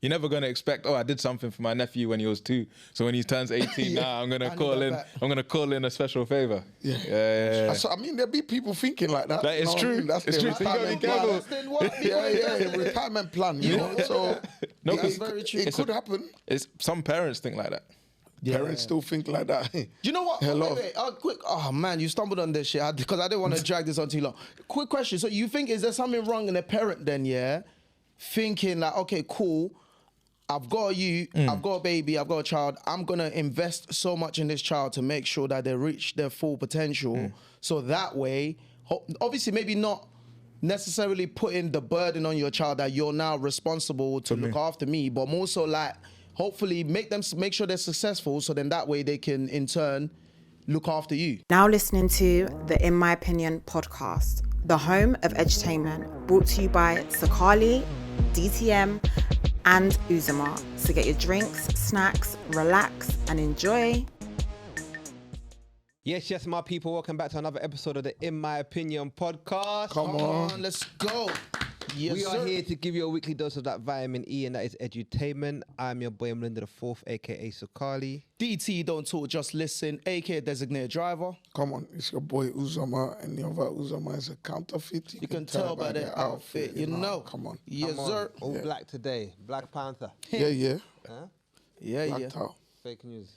you're never going to expect, oh, I did something for my nephew when he was 2. So when he turns 18 now, I'm going to call in a special favor. Yeah. So, I mean, there'll be people thinking like that. It's true. I mean? That's it's true. So you got to be careful. Yeah. Retirement plan, you know. So no, that's very true. It could happen. Some parents think like that. Parents still think like that. Do you know what? Wait. Quick. Oh man, you stumbled on this shit because I didn't want to drag this on too long. Quick question. So you think is there something wrong in a parent then? Yeah, thinking like, okay, cool. I've got I've got a baby, I've got a child. I'm gonna invest so much in this child to make sure that they reach their full potential. So that way, obviously, maybe not necessarily putting the burden on your child that you're now responsible to look after me, but more so like. Hopefully make sure they're successful so then that way they can in turn look after you. Now listening to the In My Opinion podcast, the home of edutainment, brought to you by 𝐃𝐨𝐧'𝐭, DTM and 𝐬𝐮𝐬𝐫. So get your drinks, snacks, relax and enjoy. Yes, my people, welcome back to another episode of the In My Opinion podcast. Come on, let's go. Yes, we are here to give you a weekly dose of that vitamin E, and that is edutainment. I'm your boy Melinda the Fourth, aka 𝐃𝐨𝐧'𝐭. DT, don't talk, just listen, aka designated driver. Come on, it's your boy 𝐬𝐮𝐬𝐫, and the other 𝐬𝐮𝐬𝐫 is a counterfeit. You can tell by their outfit, you know. Come on. Yes, sir. All black today, Black Panther. Yeah. Huh? Yeah. Fake news.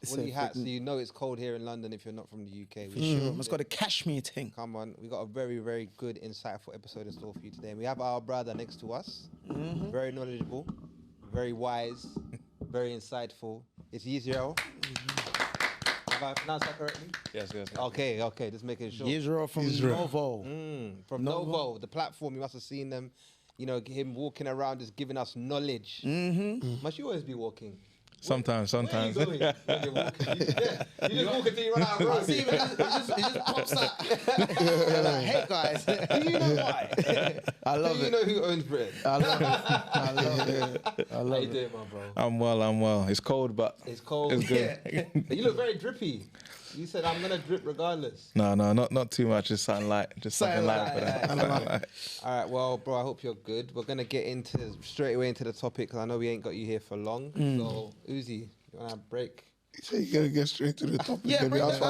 Woolly hats, so you know it's cold here in London if you're not from the UK. Sure. It's got a cashmere thing. Come on, we got a very, very good, insightful episode in store for you today. And we have our brother next to us, very knowledgeable, very wise, very insightful. It's Yisrael. Have I pronounced that correctly? Yes. Okay, just making sure. Yisrael from Novo. From Novo, the platform, you must have seen them, you know, him walking around just giving us knowledge. Must you always be walking? Sometimes. Where are you going? When you're walking? You just walk until you run out of road. See, it just pops out. Like, hey guys, Do you know why? I love Do you it. know who owns bread? I love it. How you doing, my bro? I'm well. It's cold, but It's cold. it's good. Yeah. You look very drippy. You said I'm gonna drip regardless. No, not too much. Just something light. Something light, for that. yeah. All right, well, bro, I hope you're good. We're gonna get straight away into the topic because I know we ain't got you here for long. So, Uzi, you wanna have a break? So you gotta get straight to the topic. Yeah, break the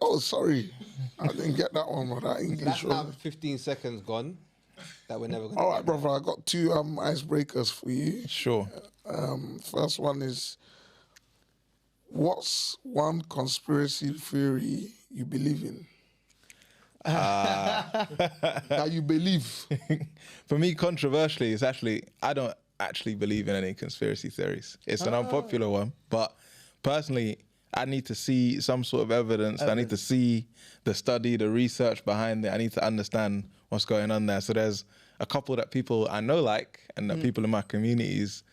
ice. Sorry. I didn't get that one, but that English That's now was... 15 seconds gone. That we're never gonna. All right, brother, I got 2 icebreakers for you. Sure. First one is, what's one conspiracy theory you believe in? That you believe. For me, controversially, it's actually, I don't actually believe in any conspiracy theories. It's an unpopular one, but personally, I need to see some sort of evidence. I need to see the study, the research behind it. I need to understand what's going on there. So there's a couple that people I know like, and that people in my communities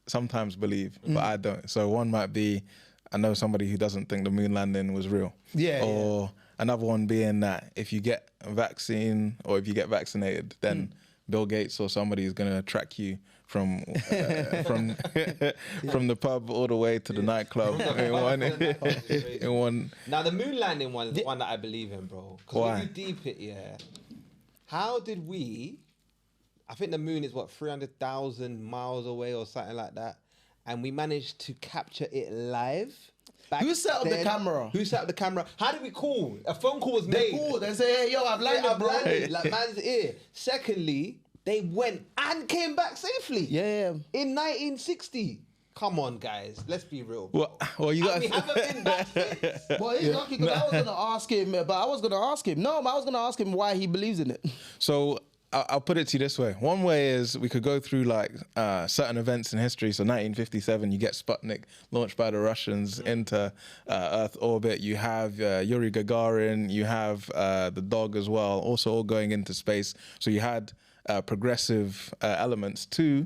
sometimes believe, but I don't. So one might be, I know somebody who doesn't think the moon landing was real. Or another one being that if you get a vaccine or if you get vaccinated, then Bill Gates or somebody is going to track you from the pub all the way to the nightclub in one. Now the moon landing one is the one that I believe in, bro. Because if you deep it, how did we? I think the moon is what 300,000 miles away or something like that, and we managed to capture it live. Who set up the camera? Who set up the camera? How did we call? A phone call was They made. called and say, hey, yo, I've landed, bro. Like man's ear. Secondly, they went and came back safely. Yeah. In 1960. Come on, guys. Let's be real. Well, you And we guys. haven't been back since. Well, he's lucky because I was going to ask him, but I was going to ask him. No, but I was going to ask him why he believes in it. So I'll put it to you this way. One way is we could go through like certain events in history. So 1957, you get Sputnik launched by the Russians into Earth orbit. You have Yuri Gagarin. You have the dog as well, also all going into space. So you had progressive elements too.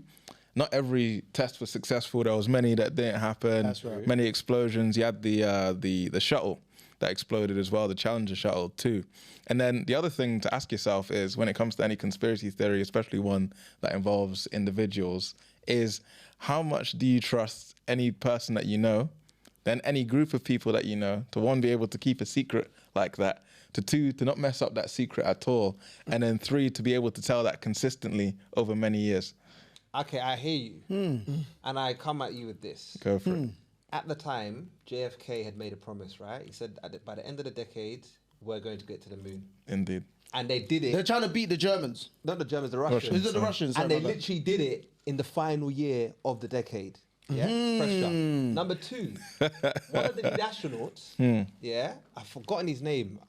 Not every test was successful. There was many that didn't happen. That's right. Many explosions. You had the shuttle that exploded as well, the Challenger shuttle too. And then the other thing to ask yourself is, when it comes to any conspiracy theory, especially one that involves individuals, is how much do you trust any person that you know, then any group of people that you know, to one, be able to keep a secret like that, to two, to not mess up that secret at all, and then three, to be able to tell that consistently over many years. Okay, I hear you. And I come at you with this. Go for it. At the time, JFK had made a promise, right? He said by the end of the decade, we're going to get to the moon. Indeed. And they did it. They're trying to beat the Germans. Not the Germans, the Russians. Is it the Russians? And they literally did it in the final year of the decade. Yeah, pressure. Number 2, one of the astronauts, yeah, I've forgotten his name.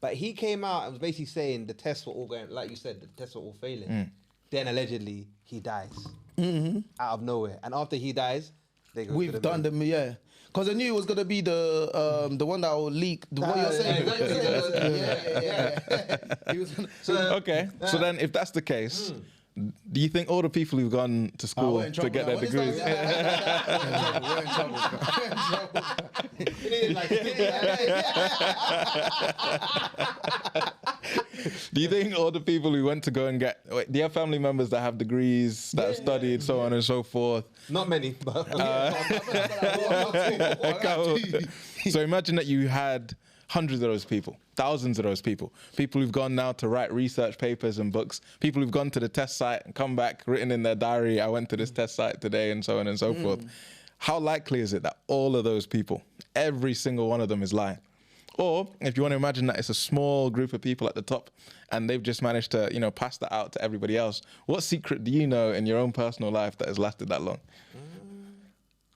But he came out and was basically saying the tests were all going, like you said, the tests were all failing. Then allegedly he dies out of nowhere. And after he dies, they go. We've done them, yeah. Because I knew it was gonna be the one that will leak. What you're saying? Okay, so then if that's the case, do you think all the people who've gone to school to get their degrees? We're in trouble. Do you think all the people who went to go and get? Wait, do you have family members that have degrees that have studied, so on and so forth? Not many, but So imagine that you had hundreds of those people, thousands of those people who've gone now to write research papers and books, people who've gone to the test site and come back, written in their diary, I went to this test site today, and so on and so forth. How likely is it that all of those people, every single one of them is lying? Or if you want to imagine that it's a small group of people at the top and they've just managed to, pass that out to everybody else, what secret do you know in your own personal life that has lasted that long?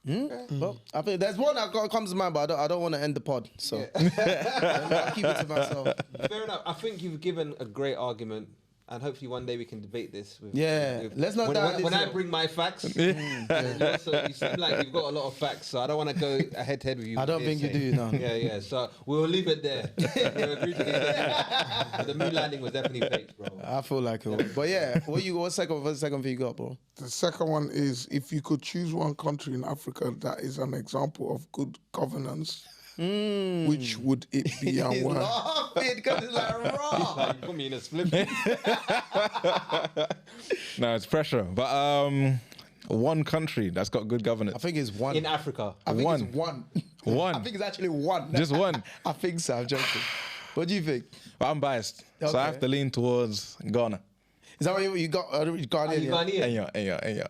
Well, I think there's one that comes to mind, but I don't want to end the pod, so I'll keep it to myself. Fair enough. I think you've given a great argument, and hopefully one day we can debate this. Let's not. When I bring my facts, you seem like you've got a lot of facts, so I don't want to go head to head with you. I don't think you do, no. Yeah. So we'll leave it there. We'll agree to this. The moon landing was definitely fake, bro. I feel like it was. But yeah, what's the second thing you got, bro? The second one is, if you could choose one country in Africa that is an example of good governance, which would it be and why? Laughing because it's like raw. Like, you put me in a split. No, it's pressure. But one country that's got good governance. I think it's one. In Africa. I think One. it's one. One. I think it's actually one. Just one. I think so. I'm joking. What do you think? Well, I'm biased, so I Okay. have to lean towards Ghana. Is that what you got? Ghanaian? You Ghanaian?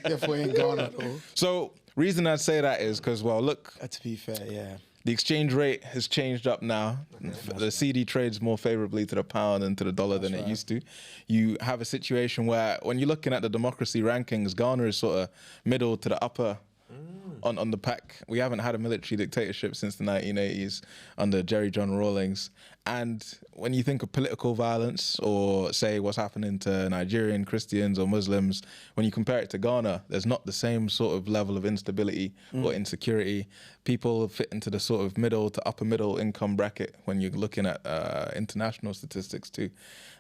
Therefore, in Ghana, though. So reason I'd say that is because, well, look, To be fair, yeah. the exchange rate has changed up now. The CD trades more favorably to the pound and to the dollar than it used to. You have a situation where when you're looking at the democracy rankings, Ghana is sort of middle to the upper on the pack. We haven't had a military dictatorship since the 1980s under Jerry John Rawlings. And when you think of political violence or say what's happening to Nigerian Christians or Muslims, when you compare it to Ghana, there's not the same sort of level of instability or insecurity. People fit into the sort of middle to upper middle income bracket when you're looking at international statistics too.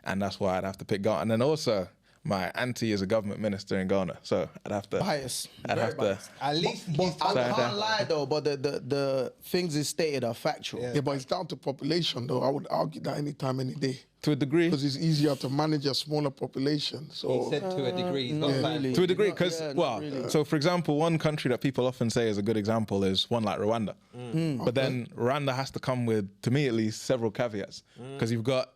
And that's why I'd have to pick Ghana. And then also, my auntie is a government minister in Ghana, so I'd have to. Bias. I'd have to. At least I can't lie though, but the things is stated are factual. Yeah, but it's down to population, though. I would argue that any time, any day. To a degree. Because it's easier to manage a smaller population. he So said to a degree. It's not like To a degree, because, not really. so for example, one country that people often say is a good example is one like Rwanda. But then Rwanda has to come with, to me at least, several caveats. Because you've got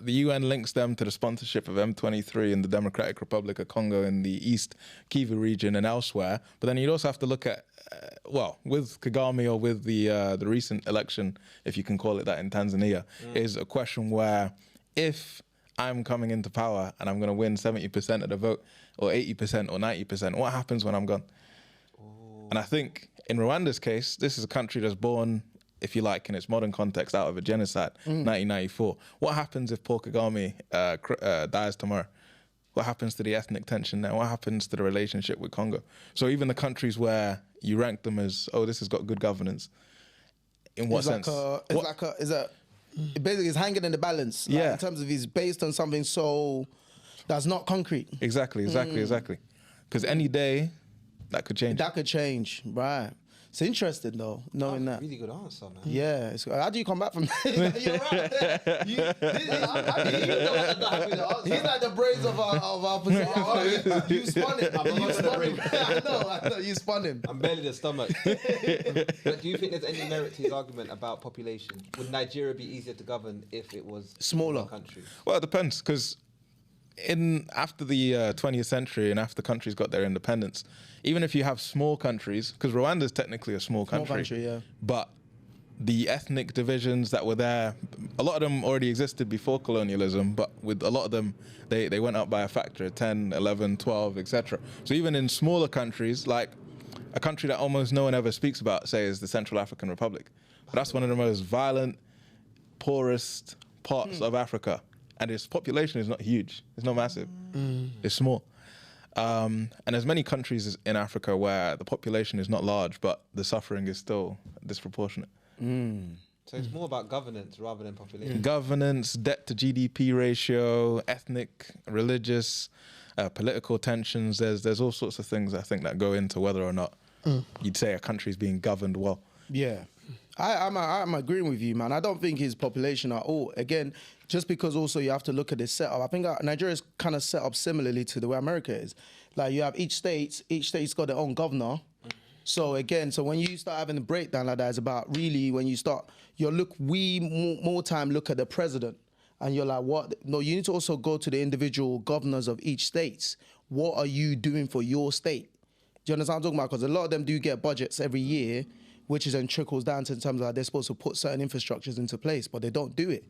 the UN links them to the sponsorship of M23 in the Democratic Republic of Congo in the East Kivu region and elsewhere. But then you'd also have to look at, with Kagame or with the recent election, if you can call it that, in Tanzania, is a question where if I'm coming into power and I'm going to win 70% of the vote or 80% or 90%, what happens when I'm gone? And I think in Rwanda's case, this is a country that's born, if you like, in its modern context, out of a genocide, 1994. What happens if Paul Kagame dies tomorrow? What happens to the ethnic tension there? What happens to the relationship with Congo? So even the countries where you rank them as, oh, this has got good governance, in what sense? Basically, it's hanging in the balance. Like, Yeah. In terms of it's based on something so that's not concrete. Exactly. Because any day, that could change. That could change, right? It's interesting though, knowing that. Really good answer, man. Yeah, how do you come back from that? You're right. He's like the brains of our position. You spun him. I know. You spun him. I'm barely the stomach. But do you think there's any merit to his argument about population? Would Nigeria be easier to govern if it was Smaller a country? Well, it depends, because after the 20th century and after countries got their independence, even if you have small countries, because Rwanda is technically a small country, yeah. But the ethnic divisions that were there, a lot of them already existed before colonialism, but with a lot of them, they went up by a factor of 10, 11, 12, etc. So even in smaller countries, like a country that almost no one ever speaks about, say, is the Central African Republic. But that's one of the most violent, poorest parts of Africa. And its population is not huge. It's not massive. It's small. And there's many countries in Africa where the population is not large, but the suffering is still disproportionate. So it's more about governance rather than population. Governance, debt to GDP ratio, ethnic, religious, political tensions. There's all sorts of things, I think, that go into whether or not you'd say a country's being governed well. Yeah. I'm agreeing with you, man. I don't think his population at all. Again, just because also you have to look at this setup. I think Nigeria's kind of set up similarly to the way America is. Like you have each state's got their own governor. So again, when you start having a breakdown like that, it's about really when you start, more time look at the president and you're like, what? No, you need to also go to the individual governors of each state. What are you doing for your state? Do you understand what I'm talking about? Because a lot of them do get budgets every year, which is then trickles down to in terms of like they're supposed to put certain infrastructures into place, but they don't do it.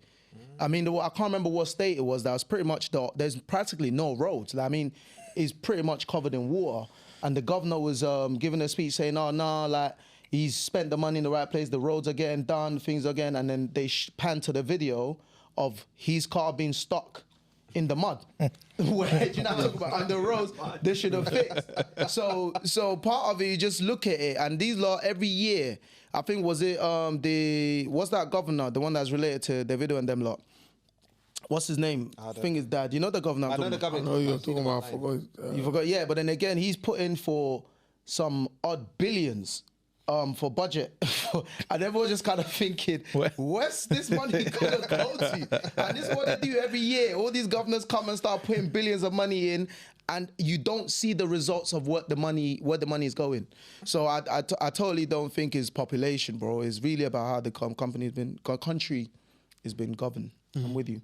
I mean, I can't remember what state it was. That was pretty much there's practically no roads. I mean, it's pretty much covered in water. And the governor was giving a speech saying, "Oh no, like he's spent the money in the right place. The roads are getting done, things are getting." And then they pan to the video of his car being stuck in the mud. Where, do you know what I'm talking about? And the roads they should have fixed. So part of it, you just look at it, and these lot every year. I think what's that governor, the one that's related to Davido and them lot? What's his name? I think his dad. You know the governor? I know the governor. I know you're talking about. I forgot. You forgot, yeah. But then again, he's put in for some odd billions for budget, and everyone's just kind of thinking, where's this money gonna go to? And this is what they do every year. All these governors come and start putting billions of money in, and you don't see the results of where the money is going. So I totally don't think it's population, bro. It's really about how the country has been governed. I'm with you.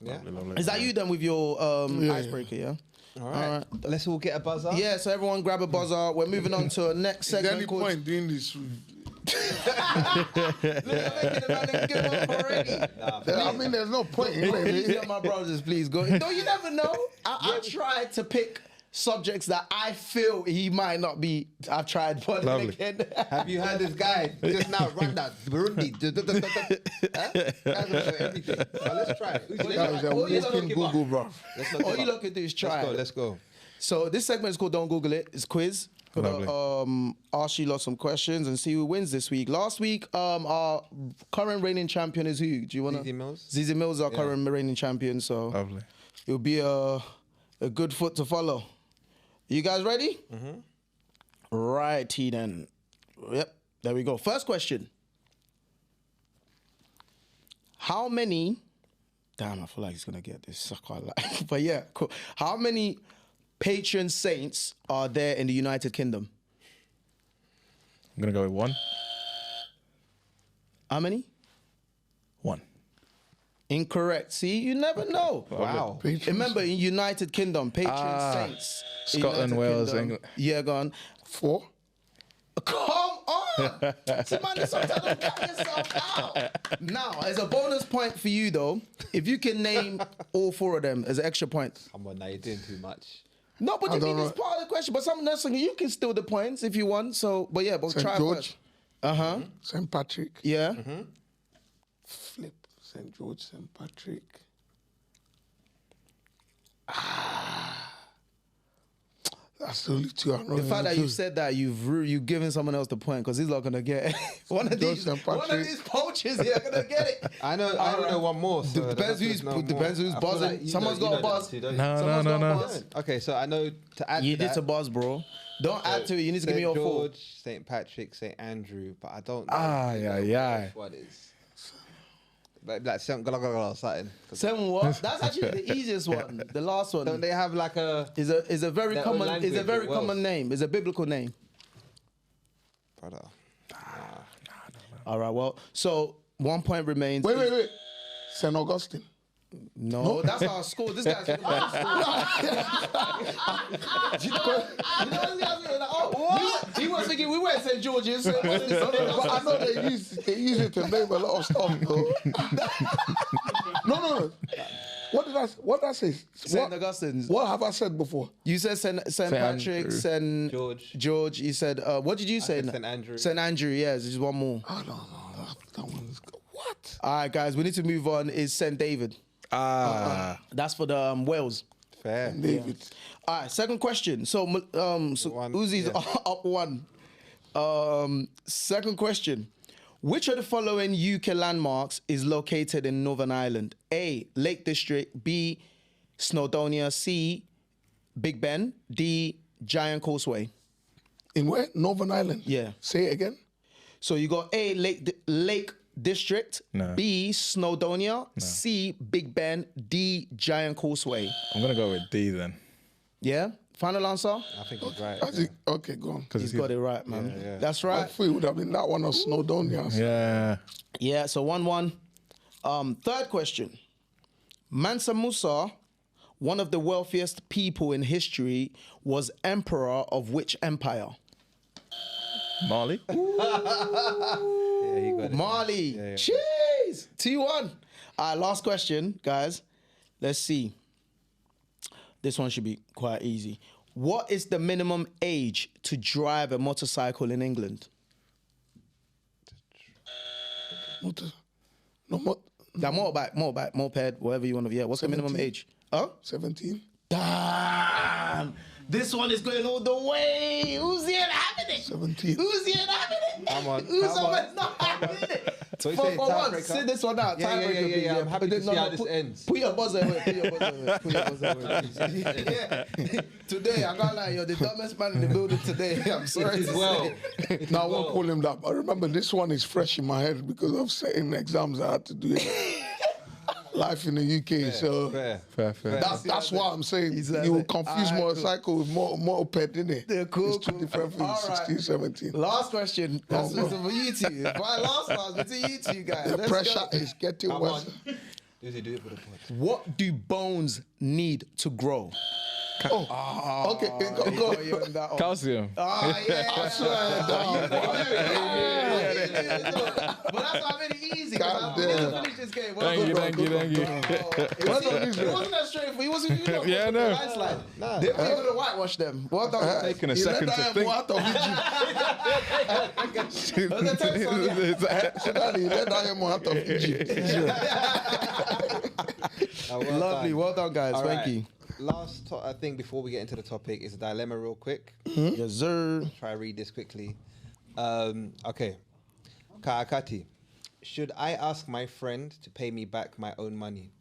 Yeah. Is that you then with your icebreaker? Yeah. All right. Let's all get a buzzer. Yeah. So everyone grab a buzzer. We're moving on to a next Is there segment. any point doing this? I mean, there's no point. Please, my brothers, please go. No, you never know. I tried to pick subjects that I feel he might not be. I've tried, but then again. Have you heard this guy just now? Rwanda, Burundi. Everything. Well, let's try it. Google, bro. All you look at do is try. Let's go. So this segment is called Don't Google It. It's quiz. Gonna ask you lot some questions and see who wins this week. Last week, our current reigning champion is who? Do you wanna? ZZ Mills. ZZ Mills is our current reigning champion. So Lovely. It'll be a good foot to follow. You guys ready? Righty then. Yep, there we go. First question. How many... Damn, I feel like he's going to get this. I quite like. But yeah, cool. How many patron saints are there in the United Kingdom? I'm going to go with 1. How many? 1. Incorrect. See, you never know. Wow. Remember, in United Kingdom, patron saints. Scotland, Wales, England. Yeah, go on. 4. Come on! See, man, sometimes don't count yourself out. Now, as a bonus point for you, though, if you can name all 4 of them as an extra point. Come on, now you're doing too much. No, but you mean it's part of the question. But something else, you can steal the points if you want. So, but yeah, but try George. first. St. Patrick. Yeah. Flip. St. George, St. Patrick. That's the only two I know. The fact that you said that you've given someone else the point because he's not gonna get it. one of these poachers here are gonna get it. I know one more. So Depends who's buzzing. Someone's got a buzz. No. Okay, so I know to add. You to need that, to buzz, bro. Don't add to it. You need to give me your full. George, St. Patrick, St. Andrew, but I don't know. What is? But like something. Seven what? That's actually the easiest one. The last one. Don't they have like a? Is a very their common. own Is a language very as well? common name. It's a biblical name. Brother. All right. Well, so 1 point remains. Wait. St. Augustine. No, that's our school. This guy's from our school. He was thinking we went St. George's. But I know they use it to name a lot of stuff, though. No. What did I say? St. Augustine's. What have I said before? You said St. Patrick, St. George. You said, what did you say? St. Andrew. St. Andrew, yes. There's one more. Oh, no. That one's good. What? All right, guys, we need to move on. Is St. David. That's for the Wales. Fair. David. All right, second question. So Uzi's up one. Second question. Which of the following UK landmarks is located in Northern Ireland? A, Lake District. B, Snowdonia. C, Big Ben. D, Giant Causeway. In where? Northern Ireland? Yeah. Say it again. So you got A, Lake District. No. B, Snowdonia. C, Big Ben. D, Giant Causeway. I'm gonna go with D then. Yeah? Final answer? I think he's right. Okay, go on. He's got it right, man. That's I right. thought it would have been that one or Snowdonia. Yeah. Yeah, so 1-1. Third question. Mansa Musa, one of the wealthiest people in history, was emperor of which empire? Mali. Yeah, he got it. Mali. Yeah. Jeez. 2-1. All right, last question, guys. Let's see. This one should be quite easy. What is the minimum age to drive a motorcycle in England? Motorbike, moped, whatever you want to. Yeah, what's 17? The minimum age? Huh? 17. Damn. This one is going all the way. Who's here having it? 17. Who's here having it? Come on. Who's not having it? So you For say one, tiebreaker? sit this one out. Yeah. I'm happy to see how this ends. Put your buzzer away. Yeah. Today, I can't lie, you're the dumbest man in the building today. I'm sorry to say. No, I won't call him that. But remember, this one is fresh in my head because of certain exams I had to do. Life in the UK, Fair. That's why I'm saying you will confuse motorcycle with moped, innit? Yeah, cool. It's two different things, All 16, right. 17. Last question. That's for you two. My last one between you two guys. The Let's pressure go. is getting worse. Do it for the point. What do bones need to grow? Okay, go. Calcium. Yeah. I swear down. But that's why I made it easy. God We didn't damn. finish this game. Thank you. It wasn't that straightforward. It wasn't. Yeah, I know. Landslide. They were able to whitewash them. Well done. Taking a second to think. Well done, guys. All Thank right. you. Last thing before we get into the topic is a dilemma real quick. Yes, sir. Try to read this quickly. Okay. Kaakati, should I ask my friend to pay me back my own money?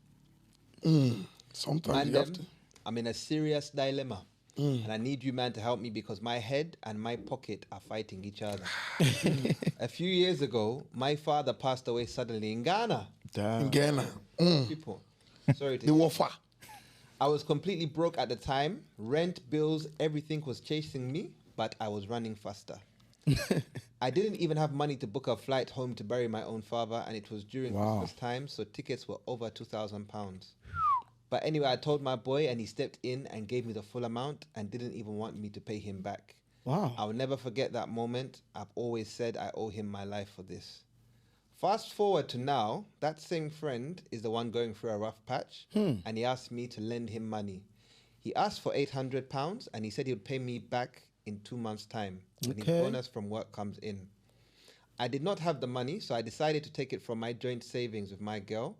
Sometimes you have to. I'm in a serious dilemma. And I need you, man, to help me because my head and my pocket are fighting each other. A few years ago, my father passed away suddenly in Ghana. In Ghana. People. Sorry to The wafa. I was completely broke at the time. Rent, bills, everything was chasing me, but I was running faster. I didn't even have money to book a flight home to bury my own father, and it was during Christmas time, so tickets were over £2,000. But anyway, I told my boy, and he stepped in and gave me the full amount and didn't even want me to pay him back. Wow. I'll never forget that moment. I've always said I owe him my life for this. Fast forward to now, that same friend is the one going through a rough patch, and he asked me to lend him money. He asked for £800, and he said he would pay me back in 2 months' time when his bonus from work comes in. I did not have the money, so I decided to take it from my joint savings with my girl.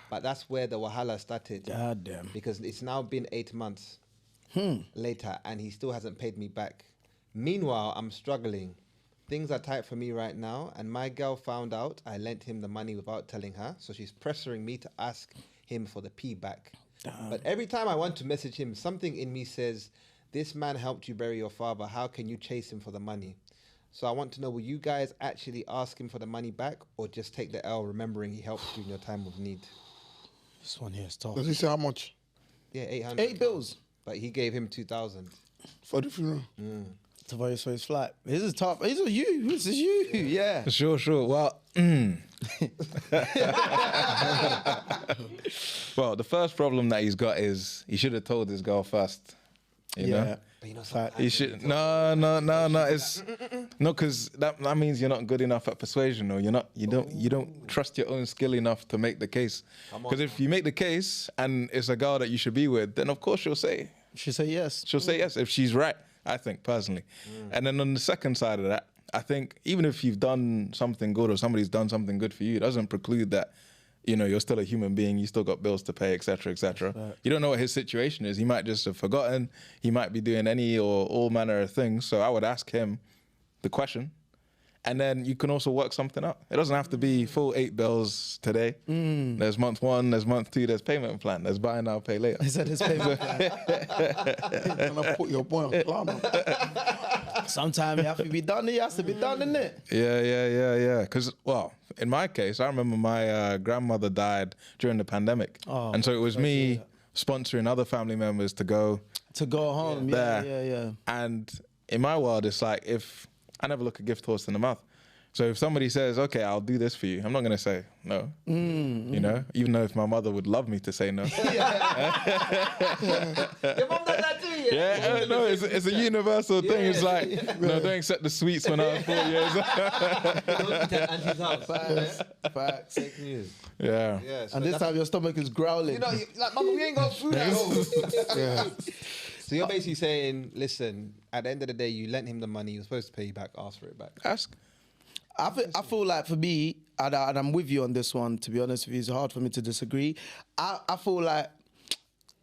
But that's where the wahala started. God damn. Because it's now been 8 months. later, and he still hasn't paid me back. Meanwhile, I'm struggling. Things are tight for me right now, and my girl found out I lent him the money without telling her, so she's pressuring me to ask him for the P back. But every time I want to message him, something in me says, this man helped you bury your father. How can you chase him for the money? So I want to know, will you guys actually ask him for the money back, or just take the L, remembering he helped you in your time of need? This one here is tough. Does he say how much? Yeah, 800. 8 bills. But he gave him 2,000. For the funeral? To buy his flight. This is tough. This is you. This is you. Yeah. Sure. Well, well, the first problem that he's got is he should have told his girl first. You know? But you know, He should. No. It's no, because that means you're not good enough at persuasion, or you don't trust your own skill enough to make the case. Because if you make the case and it's a girl that you should be with, then of course she'll say yes. She'll say yes if she's right. I think personally. And then on the second side of that, I think even if you've done something good or somebody's done something good for you, it doesn't preclude that, you know, you're still a human being, you still got bills to pay, etc., etc. You don't know what his situation is. He might just have forgotten. He might be doing any or all manner of things. So I would ask him the question. And then you can also work something out. It doesn't have to be full 8 bills today. There's month 1, there's month 2, there's payment plan. There's buy now, pay later. Is that his payment plan? And I put your boy on Klarna. Sometimes it has to be done. It has to be done, isn't it? Yeah. Because, well, in my case, I remember my grandmother died during the pandemic. And so it was me sponsoring other family members to go home. Yeah. And in my world, it's like, if I never look a gift horse in the mouth. So if somebody says, okay, I'll do this for you, I'm not going to say no, you know, even though if my mother would love me to say no. Your mum does that too, Yeah, no, it's a universal thing. It's like, no, don't accept the sweets when I was 4 years. Don't eat at Auntie's house. Facts. Fake news. Yeah. Yeah, so And this time your stomach is growling. you know, like, mama, we ain't got food at home. So you're basically saying, listen, at the end of the day, you lent him the money, you're supposed to pay you back, ask for it back. Ask. I feel like for me, and I'm with you on this one, to be honest with you, it's hard for me to disagree. I feel like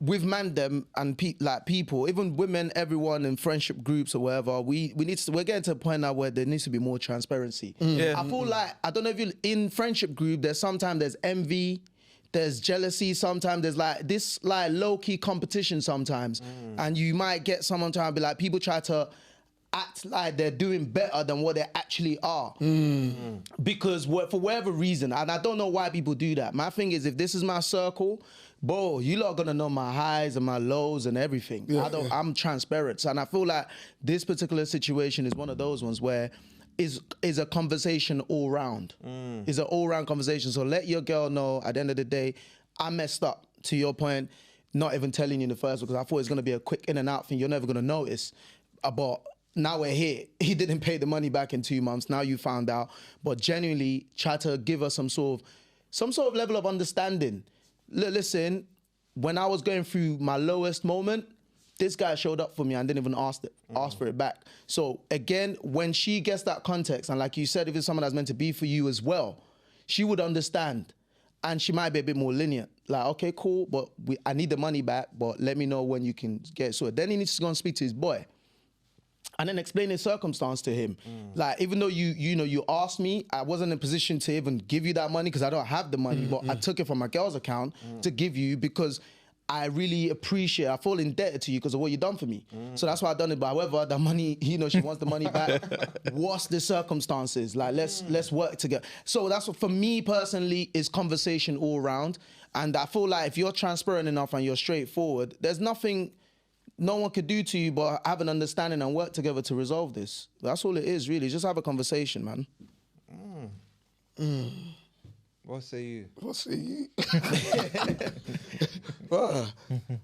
with mandem and people, even women, everyone in friendship groups or whatever, we're getting to a point now where there needs to be more transparency. Yeah. I feel like, I don't know if you in friendship group, there's envy, there's jealousy, sometimes there's like this like low-key competition sometimes. And you might get someone trying to be like, people try to act like they're doing better than what they actually are. Because for whatever reason, and I don't know why people do that. My thing is, if this is my circle, bro, you lot are gonna know my highs and my lows and everything. I'm transparent. And I feel like this particular situation is one of those ones where is a conversation all round. It's an all round conversation. So let your girl know at the end of the day, I messed up, to your point, not even telling you in the first, because I thought it was gonna be a quick in and out thing. You're never gonna notice. But now we're here. He didn't pay the money back in 2 months. Now you found out. But genuinely try to give us some sort of level of understanding. Listen, when I was going through my lowest moment, this guy showed up for me and didn't even ask for it back. So again, when she gets that context, and like you said, if it's someone that's meant to be for you as well, she would understand. And she might be a bit more lenient. Like, okay, cool, but I need the money back, but let me know when you can get it. So then he needs to go and speak to his boy. And then explain his circumstance to him. Like, even though you asked me, I wasn't in a position to even give you that money because I don't have the money, but I took it from my girl's account to give you because I really appreciate, I feel indebted to you because of what you've done for me. So that's why I've done it. But however, the money, she wants the money back. What's the circumstances? Like, let's work together. So that's what, for me personally, is conversation all around. And I feel like if you're transparent enough and you're straightforward, there's nothing no one could do to you but have an understanding and work together to resolve this. That's all it is, really. Just have a conversation, man. What say you? What say you?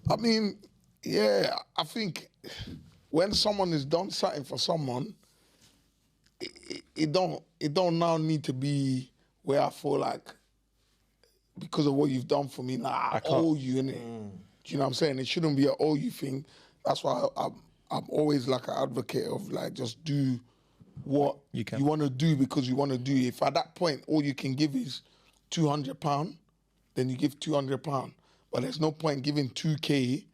I mean, yeah, I think when someone is done something for someone, it don't now need to be where I feel like because of what you've done for me, I owe you, innit? Do you know what I'm saying? It shouldn't be an owe you thing. That's why I'm always like an advocate of like just do what you want to do because you want to do. If at that point all you can give is £200, then you give £200. But there's no point giving 2K.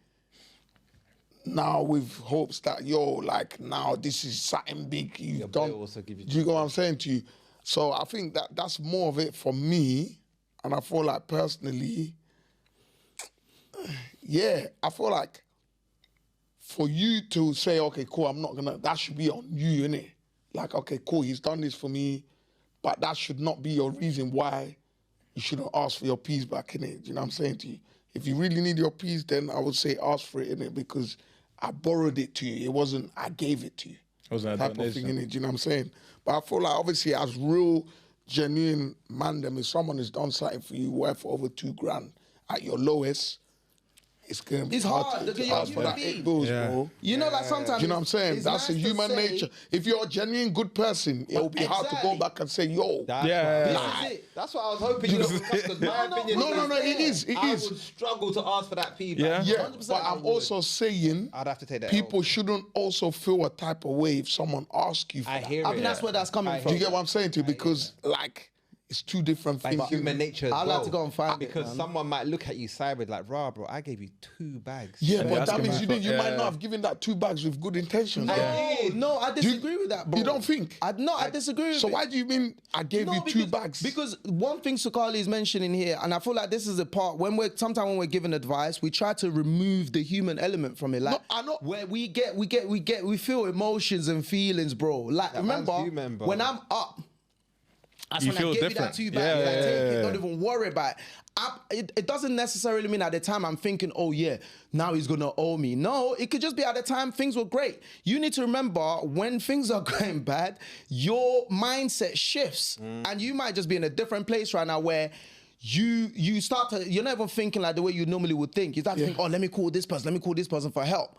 now with hopes that, like now this is something big you've done. Also give you Do you get what I'm saying to you? So I think that's more of it for me. And I feel like personally, I feel like for you to say, okay, cool, that should be on you, innit? Like, okay, cool, he's done this for me, but that should not be your reason why you shouldn't ask for your peas back, innit? Do you know what I'm saying to you? If you really need your peas, then I would say ask for it, innit? Because I borrowed it to you. It wasn't, I gave it to you. It wasn't a type of donation. thing, innit? Do you know what I'm saying? But I feel like, obviously, as real, genuine man, them, if someone has done something for you worth over $2,000 at your lowest, it's gonna be hard. to Look at your ask for human that being. 8 bills, Yeah. bro. You know, like sometimes. Do you know what I'm saying? it's That's a nice to human say- nature. If you're a genuine good person, it will be hard to go Exactly. back and say, yo. That's Yeah. what- This is it. That's what I was hoping you would come, because my opinion No, is it is. It I is. would struggle to ask for that Yeah. feedback. Yeah, 100% but I I'm would. also saying I'd have to take that people L. shouldn't also feel a type of way if someone asks you for I that. hear I it. think that's where that's coming I from. Do you get what I'm saying to you? Because, like, it's two different But things. it's human nature as I'd well. like to go and find it, because man. someone might look at you sideways like, "Rah, bro, I gave you 2 bags." Yeah, And but ask that him means how- you might yeah. not have given that 2 bags with good intentions. No, I disagree with that, bro. You don't think? I disagree with So it. why do you mean I gave you 2 bags? Because one thing 𝐶𝐿𝐵 is mentioning here, and I feel like this is the part when sometimes when we're giving advice, we try to remove the human element from it. Like, No, I know. where we feel emotions and feelings, bro. Like, man's remember human, bro. when I'm up, that's You when feel I give you different. that 2 bags. Yeah, Like, yeah, take it, yeah. don't even worry about it. It doesn't necessarily mean at the time I'm thinking, oh yeah, now he's gonna owe me. No, it could just be at the time things were great. You need to remember when things are going bad, your mindset shifts, and you might just be in a different place right now where you start to, you're not even thinking like the way you normally would think. You start to think, oh, let me call this person for help.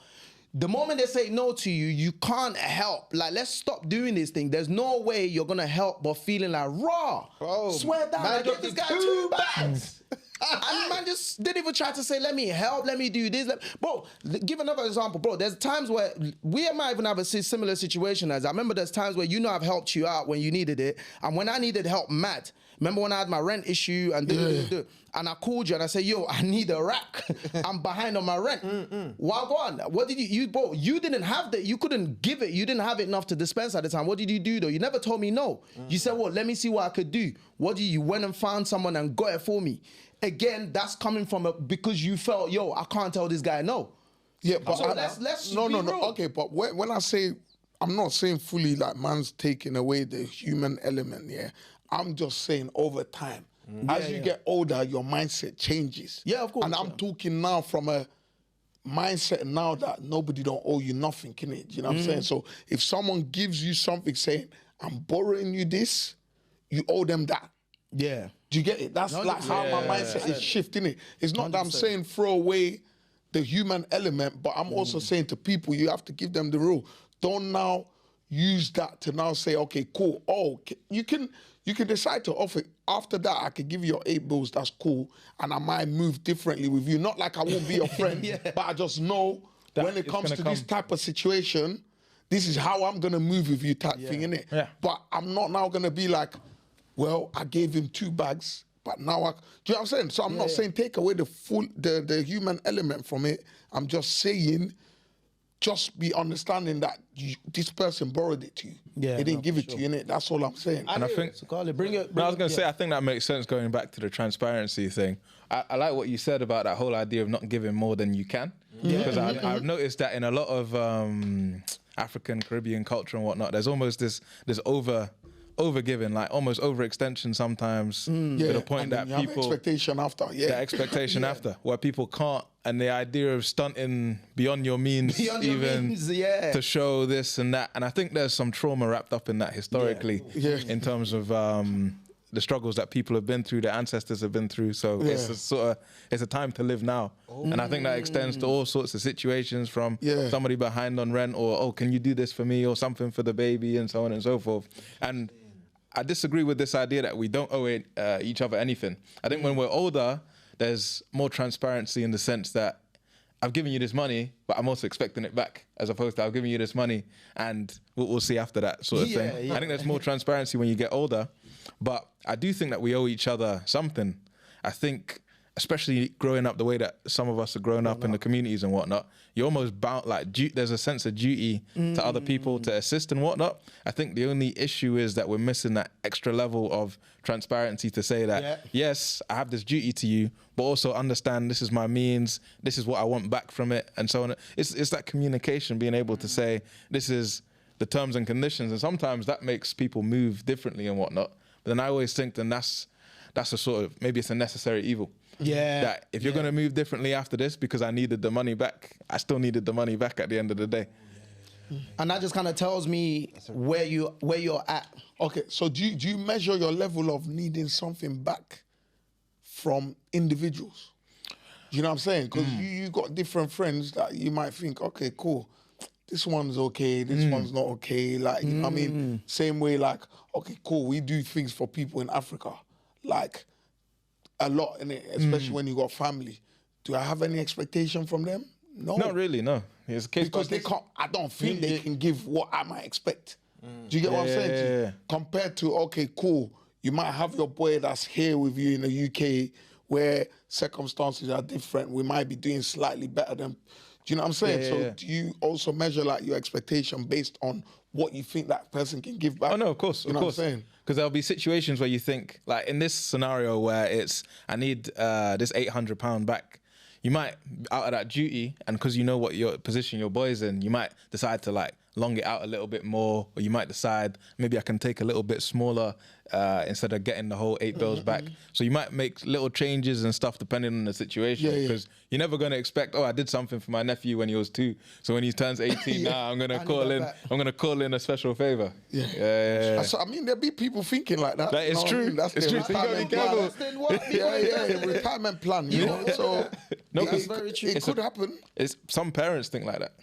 The moment they say no to you, you can't help. Like, let's stop doing this thing. There's no way you're gonna help but feeling like, raw. Bro, Swear down, man I gave dropped this you guy 2 2 bags. And man just didn't even try to say, let me help, let me do this. Bro, give another example, bro. There's times where we might even have a similar situation as I remember there's times where I've helped you out when you needed it. And when I needed help, mad. Remember when I had my rent issue and and I called you and I said, yo, I need a rack. I'm behind on my rent. Well, go on. What did you bro, you didn't have that. You couldn't give it. You didn't have enough to dispense at the time. What did you do though? You never told me no. You said, well, let me see what I could do. What did you went and found someone and got it for me? Again, that's coming from because you felt, yo, I can't tell this guy no. Yeah, but So let's no. be real. Okay, but when I say, I'm not saying fully like man's taking away the human element. Yeah, I'm just saying over time, as you get older, your mindset changes. Yeah, of course, And I'm talking now from a mindset now that nobody don't owe you nothing, can it? You know what I'm saying? So if someone gives you something saying, I'm borrowing you this, you owe them that. Yeah. Do you get it? That's like how my mindset is shifting it. It's not that I'm saying throw away the human element, but I'm also saying to people, you have to give them the rule. Don't now use that to now say, okay, cool. Oh, you can decide to offer. After that, I can give you your 8 bills. That's cool, and I might move differently with you. Not like I won't be your friend, but I just know That when it it's comes gonna to this type of situation, this is how I'm gonna move with you, type thing, innit? Yeah. But I'm not now gonna be like, well, I gave him 2 bags, but now do you know what I'm saying? So I'm not saying take away the human element from it. I'm just saying, just be understanding that this person borrowed it to you. Yeah, They didn't no, give for it to you, innit? That's all I'm saying. And I think 𝐶𝐿𝐵, bring it. No, I was going to say, I think that makes sense going back to the transparency thing. I like what you said about that whole idea of not giving more than you can. Because I've noticed that in a lot of African, Caribbean culture and whatnot, there's almost this over-giving, like almost overextension sometimes to the point and that then you have people... expectation after, The expectation after, where people can't, and the idea of stunting beyond your means, Beyond your even means, yeah. to show this and that. And I think there's some trauma wrapped up in that historically, in terms of the struggles that people have been through, their ancestors have been through. So it's a time to live now. And I think that extends to all sorts of situations, from somebody behind on rent, or, oh, can you do this for me, or something for the baby, and so on and so forth. And I disagree with this idea that we don't owe each other anything. I think when we're older, there's more transparency in the sense that I've given you this money, but I'm also expecting it back, as opposed to I've given you this money and we'll see after that sort of thing. I think there's more transparency when you get older, but I do think that we owe each other something. I think especially growing up the way that some of us are growing up in the communities and whatnot, you're almost bound, like, there's a sense of duty to other people to assist and whatnot. I think the only issue is that we're missing that extra level of transparency to say that, yes, I have this duty to you, but also understand this is my means, this is what I want back from it, and so on. It's that communication, being able to say, this is the terms and conditions, and sometimes that makes people move differently and whatnot. But then I always think then that's a sort of, maybe it's a necessary evil. Yeah. That if you're going to move differently after this because I needed the money back, I still needed the money back at the end of the day. And that just kind of tells me where you're at. Okay, so do you measure your level of needing something back from individuals? You know what I'm saying? Because you got different friends that you might think, okay, cool, this one's okay, this one's not okay. Like, you know what I mean? Same way, like, okay, cool, we do things for people in Africa. Like, a lot in it, especially when you got family. Do I have any expectation from them? No. Not really, no. It's a case Because they can't, I don't think they can give what I might expect. Do you get what I'm saying? Yeah. Compared to, okay, cool, you might have your boy that's here with you in the UK where circumstances are different. We might be doing slightly better than, do you know what I'm saying? So do you also measure like your expectation based on what you think that person can give back? Oh, no, of course, you know what I'm saying? Because there'll be situations where you think, like in this scenario where it's, I need this £800 back. You might, out of that duty, and because you know what your position your boy's in, you might decide to like long it out a little bit more, or you might decide maybe I can take a little bit smaller instead of getting the whole 8 bills back. So you might make little changes and stuff depending on the situation, because you're never going to expect, oh, I did something for my nephew when he was 2, so when he turns 18 now I'm going to call in a special favor. So, I mean, there'll be people thinking like that. It's true. That's it's true. retirement plan. Retirement plan, you know. So no, that's very true. It could happen. Some parents think like that.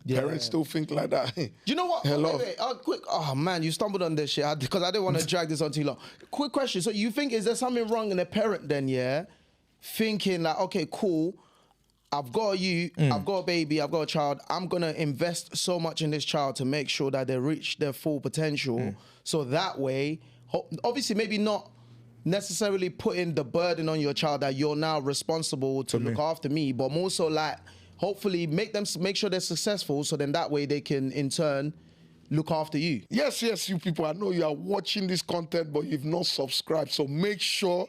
Parents still think like that. Do you know what? Wait, quick. Oh man, you stumbled on this shit because I didn't want to drag this on too long. Quick question. So you think, is there something wrong in a parent then, thinking like, okay, cool, I've got I've got a baby, I've got a child, I'm going to invest so much in this child to make sure that they reach their full potential. So that way, obviously maybe not necessarily putting the burden on your child that you're now responsible to look after me, but more so like, hopefully make sure they're successful, so then that way they can in turn look after you. Yes, you people, I know you are watching this content, but you've not subscribed. So make sure,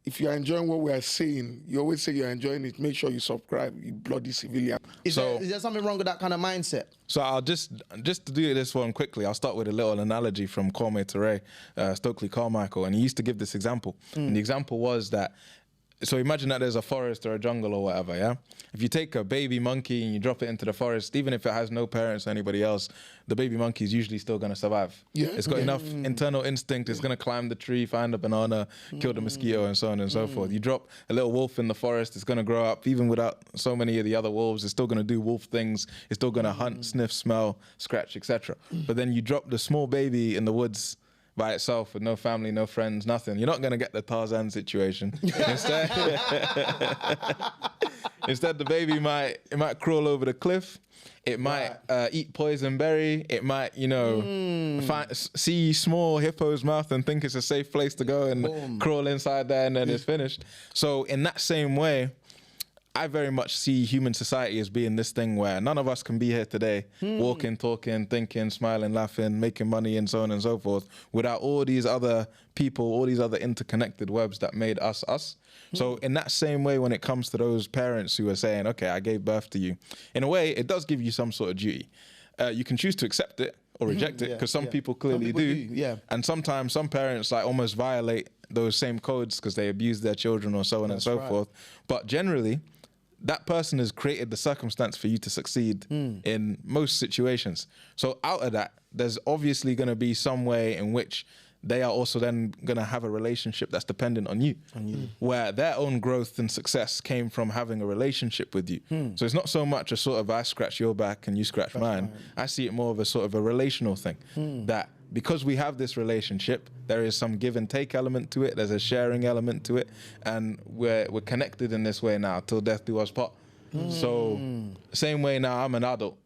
if you're enjoying what we are saying, you always say you're enjoying it, make sure you subscribe, you bloody civilian. Is there something wrong with that kind of mindset? So I'll just to do this one quickly, I'll start with a little analogy from 𝐃𝐨, Stokely Carmichael, and he used to give this example. And the example was that, so imagine that there's a forest or a jungle or whatever, yeah? If you take a baby monkey and you drop it into the forest, even if it has no parents or anybody else, the baby monkey is usually still going to survive. Yeah. It's got enough internal instinct, it's going to climb the tree, find a banana, kill the mosquito, and so on and so forth. You drop a little wolf in the forest, it's going to grow up, even without so many of the other wolves, it's still going to do wolf things, it's still going to hunt, sniff, smell, scratch, etc. But then you drop the small baby in the woods by itself with no family, no friends, nothing. You're not going to get the Tarzan situation. Instead, the baby might crawl over the cliff. It might eat poison berry. It might, see small hippo's mouth and think it's a safe place to go and crawl inside there, and then it's finished. So in that same way, I very much see human society as being this thing where none of us can be here today, walking, talking, thinking, smiling, laughing, making money, and so on and so forth, without all these other people, all these other interconnected webs that made us us. So in that same way, when it comes to those parents who are saying, okay, I gave birth to you, in a way, it does give you some sort of duty. You can choose to accept it or reject it, because some people clearly do. And sometimes some parents like almost violate those same codes because they abuse their children or so on and so forth. But generally, that person has created the circumstance for you to succeed in most situations. So out of that, there's obviously going to be some way in which they are also then going to have a relationship that's dependent on you, where their own growth and success came from having a relationship with you. So it's not so much a sort of I scratch your back and you scratch mine. I see it more of a sort of a relational thing, that because we have this relationship, there is some give and take element to it, there's a sharing element to it, and we're connected in this way now till death do us part. So same way now, I'm an adult,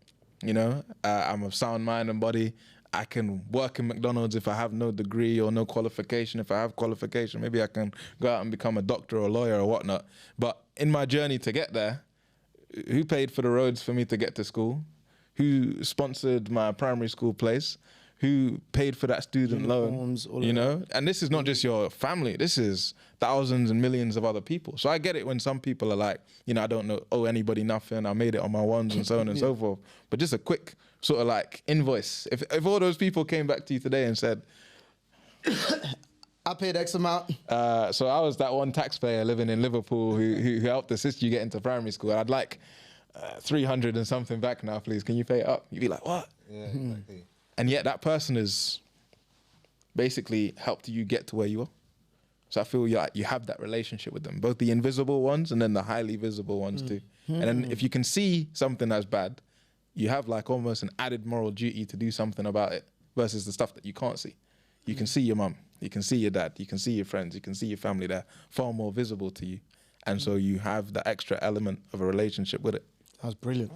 I'm of sound mind and body. I can work in McDonald's if I have no degree or no qualification. If I have qualification, maybe I can go out and become a doctor or a lawyer or whatnot. But in my journey to get there, who paid for the roads for me to get to school? Who sponsored my primary school place? Who paid for that student Uniforms, loan? You know, and this is not just your family. This is thousands and millions of other people. So I get it when some people are like, you know, I don't owe anybody nothing. I made it on my ones and so on and so forth. But just a quick sort of like invoice. If all those people came back to you today and said, I paid X amount. so I was that one taxpayer living in Liverpool who helped assist you get into primary school. I'd like 300 and something back now, please. Can you pay it up? You'd be like, what? Yeah, exactly. And yet that person has basically helped you get to where you are. So I feel you have that relationship with them, both the invisible ones and then the highly visible ones too. And then if you can see something that's bad, you have like almost an added moral duty to do something about it versus the stuff that you can't see. You can see your mum, you can see your dad, you can see your friends, you can see your family. They're far more visible to you. And so you have the extra element of a relationship with it. That's brilliant.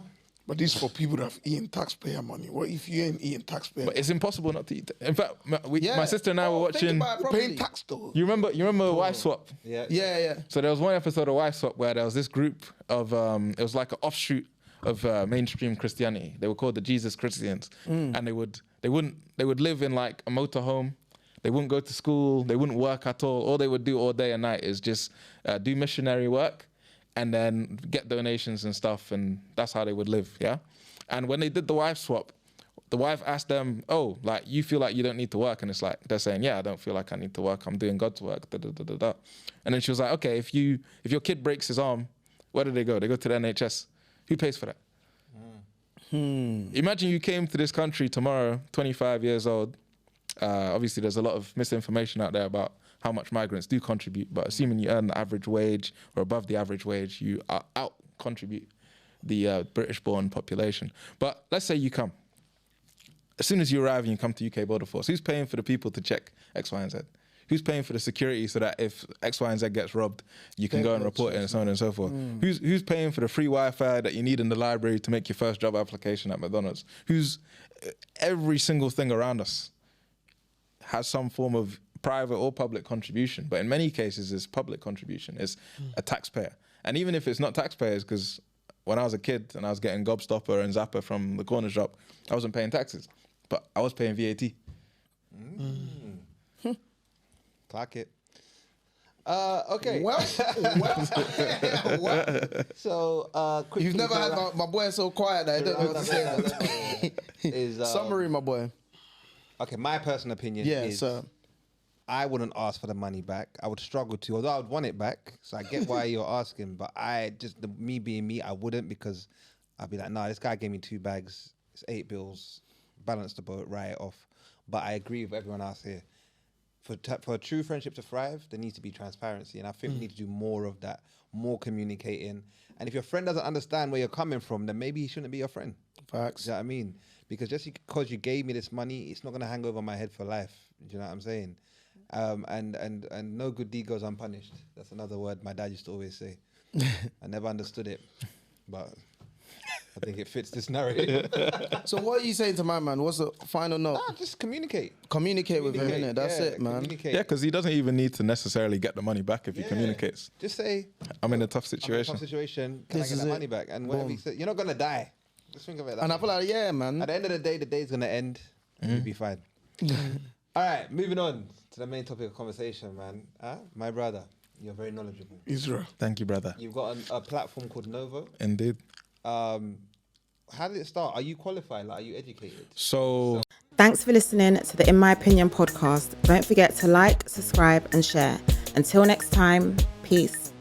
But this is for people that have eaten taxpayer money. What if you ain't eating taxpayer But it's impossible not to eat. In fact, my sister and I were Think watching. about it You're properly. paying tax though. You remember Wife Swap? Yeah. So there was one episode of Wife Swap where there was this group of it was like an offshoot of mainstream Christianity. They were called the Jesus Christians, and they would live in like a motorhome. They wouldn't go to school. They wouldn't work at all. All they would do all day and night is just do missionary work, and then get donations and stuff, and that's how they would live. Yeah, and when they did the wife swap, the wife asked them, "Oh, like you feel like you don't need to work?" And it's like they're saying, "Yeah, I don't feel like I need to work. I'm doing God's work." Da, da, da, da, da. And then she was like, "Okay, if your kid breaks his arm, where do they go? They go to the NHS. Who pays for that?" Imagine you came to this country tomorrow, 25 years old. Obviously, there's a lot of misinformation out there about how much migrants do contribute, but assuming you earn the average wage or above the average wage, you out contribute the British-born population. But let's say you come. As soon as you arrive and you come to UK Border Force, who's paying for the people to check X, Y, and Z? Who's paying for the security so that if X, Y, and Z gets robbed, you can go and report it and so on and so forth? Who's paying for the free Wi-Fi that you need in the library to make your first job application at McDonald's? Every single thing around us has some form of private or public contribution, but in many cases it's public contribution. It's a taxpayer. And even if it's not taxpayers, because when I was a kid and I was getting Gobstopper and Zapper from the corner shop, I wasn't paying taxes, but I was paying VAT. Clock it. Okay. Well. So, quickly, You've never had my boy so quiet that I don't know what to say. is Summary, my boy. okay. My personal opinion Yeah, is sir. I wouldn't ask for the money back. I would struggle to, although I would want it back. So I get why you're asking, but me being me, I wouldn't, because I'd be like, nah, this guy gave me 2 bags, it's 8 bills, balance the boat, write it off. But I agree with everyone else here. For a true friendship to thrive, there needs to be transparency, and I think we need to do more of that, more communicating. And if your friend doesn't understand where you're coming from, then maybe he shouldn't be your friend. Facts. Do you know what I mean? Because just because you gave me this money, it's not gonna hang over my head for life. Do you know what I'm saying? And no good deed goes unpunished. That's another word my dad used to always say. I never understood it, but I think it fits this narrative. So what are you saying to my man? What's the final note? Nah, just communicate. Communicate with him, innit? That's it, man. Communicate. Yeah, because he doesn't even need to necessarily get the money back if he Yeah. communicates. Just say, I'm in a tough I'm in a situation. tough situation. Can This I is get the it. money back? And whatever Boom. he said, you're not gonna die. Just think of it. That And I way. feel like, yeah, man. At the end of the day's gonna end, and you'll be fine. All right, moving on to the main topic of conversation, man. My brother, you're very knowledgeable. Israel. Thank you, brother. You've got a platform called Novo. Indeed. How did it start? Are you qualified? Like, are you educated? So Thanks for listening to the In My Opinion podcast. Don't forget to like, subscribe, and share. Until next time, peace.